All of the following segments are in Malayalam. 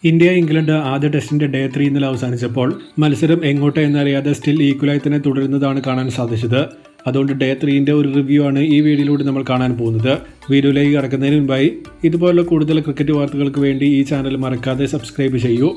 ഇന്ത്യ ഇംഗ്ലണ്ട് ആദ്യ ടെസ്റ്റിന്റെ ഡേ 3 ഇന്നലെ അവസാനിച്ചപ്പോൾ മത്സരം എങ്ങോട്ട് എന്നറിയാതെ സ്റ്റിൽ ഈക്വലായി തന്നെ തുടരുന്നതാണ് കാണാൻ സാധിച്ചത്. അതുകൊണ്ട് ഡേ 3ന്റെ ഒരു റിവ്യൂ ആണ് ഈ വീഡിയോയിലൂടെ നമ്മൾ കാണാൻ പോകുന്നത്. വീഡിയോയിലേക്ക് കടക്കുന്നതിന് മുൻപായി ഇതുപോലുള്ള കൂടുതൽ ക്രിക്കറ്റ് വാർത്തകൾക്ക് വേണ്ടി ഈ ചാനൽ മറക്കാതെ സബ്സ്ക്രൈബ് ചെയ്യൂ.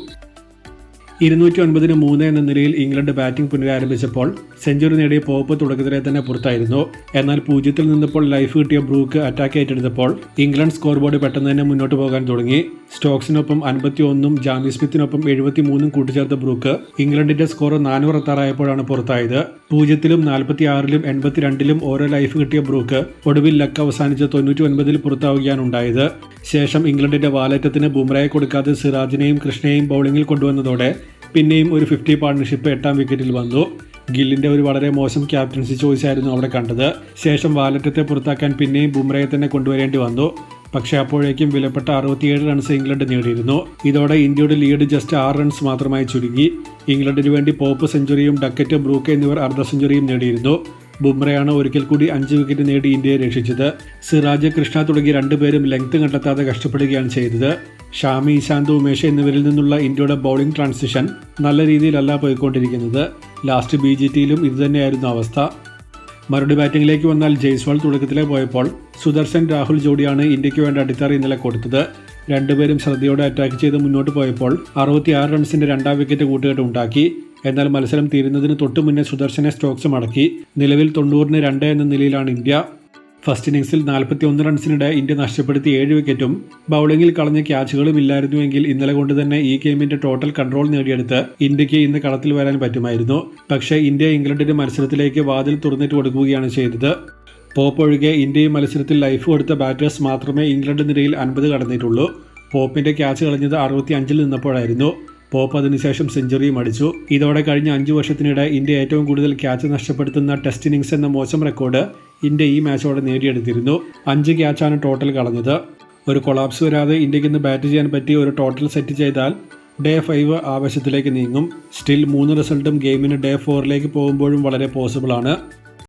209-3 എന്ന നിലയിൽ ഇംഗ്ലണ്ട് ബാറ്റിംഗ് പുനരാരംഭിച്ചപ്പോൾ സെഞ്ചുറി നേടിയ പോപ്പ് തുടക്കത്തിലെ തന്നെ പുറത്തായിരുന്നു. എന്നാൽ 0-ൽ നിന്നപ്പോൾ ലൈഫ് കിട്ടിയ ബ്രൂക്ക് അറ്റാക്ക് ഏറ്റെടുത്തപ്പോൾ ഇംഗ്ലണ്ട് സ്കോർ ബോർഡ് പെട്ടെന്ന് തന്നെ മുന്നോട്ട് പോകാൻ തുടങ്ങി. സ്റ്റോക്സിനൊപ്പം 51-ഉം ജാമി സ്മിത്തിനൊപ്പം 73-ഉം കൂട്ടിച്ചേർത്ത ബ്രൂക്ക് ഇംഗ്ലണ്ടിന്റെ സ്കോർ 400 പുറത്തായത്. 0-ലും 46-ലും 82-ലും ഓരോ ലൈഫ് കിട്ടിയ ബ്രൂക്ക് ഒടുവിൽ ലക്ക് അവസാനിച്ച് 99-ൽ പുറത്താവുകയാണ് ഉണ്ടായത്. ശേഷം ഇംഗ്ലണ്ടിന്റെ വാലറ്റത്തിന് ബുംറയെ കൊടുക്കാതെ സിറാജിനെയും കൃഷ്ണയെയും ബൗളിംഗിൽ കൊണ്ടുവന്നതോടെ പിന്നെയും ഒരു 50 പാർട്ണർഷിപ്പ് 8ാം വിക്കറ്റിൽ വന്നു. ഗില്ലിന്റെ ഒരു വളരെ മോശം ക്യാപ്റ്റൻസി ചോയ്സ് ആയിരുന്നു അവിടെ കണ്ടത്. ശേഷം വാലറ്റത്തെ പുറത്താക്കാൻ പിന്നെയും ബുംറയെ തന്നെ കൊണ്ടുവരേണ്ടി വന്നു. പക്ഷേ അപ്പോഴേക്കും വിലപ്പെട്ട 67 റൺസ് ഇംഗ്ലണ്ട് നേടിയിരുന്നു. ഇതോടെ ഇന്ത്യയുടെ ലീഡ് ജസ്റ്റ് 6 റൺസ് മാത്രമായി ചുരുങ്ങി. ഇംഗ്ലണ്ടിന് വേണ്ടി പോപ്പ് സെഞ്ചുറിയും ഡക്കറ്റ്, ബ്രൂക്ക് എന്നിവർ അർദ്ധ സെഞ്ചുറിയും നേടിയിരുന്നു. ബുംറയാണ് ഒരിക്കൽ കൂടി 5 വിക്കറ്റ് നേടി ഇന്ത്യയെ രക്ഷിച്ചത്. സിറാജ്, കൃഷ്ണ തുടങ്ങി രണ്ടുപേരും ലെങ്ത് കണ്ടെത്താതെ കഷ്ടപ്പെടുകയാണ് ചെയ്തത്. ഷാമി, ഇശാന്ത്, ഉമേഷ് എന്നിവരിൽ നിന്നുള്ള ഇന്ത്യയുടെ ബൗളിംഗ് ട്രാൻസിഷൻ നല്ല രീതിയിലല്ല പോയിക്കൊണ്ടിരിക്കുന്നത്. ലാസ്റ്റ് BGTയിലും ഇതുതന്നെയായിരുന്നു അവസ്ഥ. മറുപടി ബാറ്റിംഗിലേക്ക് വന്നാൽ ജയ്സ്വാൾ തുടക്കത്തിലെ പോയപ്പോൾ സുദർശൻ, രാഹുൽ ജോഡിയാണ് ഇന്ത്യക്ക് വേണ്ട അടിത്തറ ഇന്നലെ കൊടുത്തത്. രണ്ടുപേരും ശ്രദ്ധയോടെ അറ്റാക്ക് ചെയ്ത് മുന്നോട്ട് പോയപ്പോൾ 66 റൺസിന്റെ 2ാം വിക്കറ്റ് കൂട്ടുകെട്ട് ഉണ്ടാക്കി. എന്നാൽ മത്സരം തീരുന്നതിന് തൊട്ടു മുന്നേ സുദർശനെ സ്റ്റോക്സ് മടക്കി. നിലവിൽ 90-2 എന്ന നിലയിലാണ് ഇന്ത്യ. ഫസ്റ്റ് ഇന്നിംഗ്സിൽ 41 റൺസിനിടെ ഇന്ത്യ നഷ്ടപ്പെടുത്തി 7 വിക്കറ്റും ബൗളിംഗിൽ കളഞ്ഞ ക്യാച്ചുകളും ഇല്ലായിരുന്നുവെങ്കിൽ ഇന്നലെ കൊണ്ട് തന്നെ ഈ ഗെയിമിന്റെ ടോട്ടൽ കൺട്രോൾ നേടിയെടുത്ത് ഇന്ത്യക്ക് ഇന്ന് കളത്തിൽ വരാൻ പറ്റുമായിരുന്നു. പക്ഷേ ഇന്ത്യ ഇംഗ്ലണ്ടിന്റെ മത്സരത്തിലേക്ക് വാതിൽ തുറന്നിട്ട് കൊടുക്കുകയാണ് ചെയ്തത്. പോപ്പ് ഒഴികെ ഇന്ത്യ മത്സരത്തിൽ ലൈഫ് കൊടുത്ത ബാറ്റേഴ്സ് മാത്രമേ ഇംഗ്ലണ്ട് നിരയിൽ 50 കടന്നിട്ടുള്ളൂ. പോപ്പിന്റെ ക്യാച്ച് കളഞ്ഞത് 65-ൽ നിന്നപ്പോഴായിരുന്നു. പോപ്പ് അതിനുശേഷം സെഞ്ചുറിയും അടിച്ചു. ഇതോടെ കഴിഞ്ഞ 5 വർഷത്തിനിടെ ഇന്ത്യ ഏറ്റവും കൂടുതൽ ക്യാച്ച് നഷ്ടപ്പെടുത്തുന്ന ടെസ്റ്റ് ഇന്നിംഗ്സ് എന്ന മോശം റെക്കോർഡ് ഇന്ത്യ ഈ മാച്ചോടെ നേടിയെടുത്തിരുന്നു. 5 ക്യാച്ചാണ് ടോട്ടൽ കളഞ്ഞത്. ഒരു കൊളാപ്സ് വരാതെ ഇന്ത്യക്ക് ഇന്ന് ബാറ്റ് ചെയ്യാൻ പറ്റി ഒരു ടോട്ടൽ സെറ്റ് ചെയ്താൽ ഡേ 5 ആവേശത്തിലേക്ക് നീങ്ങും. സ്റ്റിൽ 3 റിസൾട്ടും ഗെയിമിന് ഡേ 4ലേക്ക് പോകുമ്പോഴും വളരെ പോസിബിളാണ്.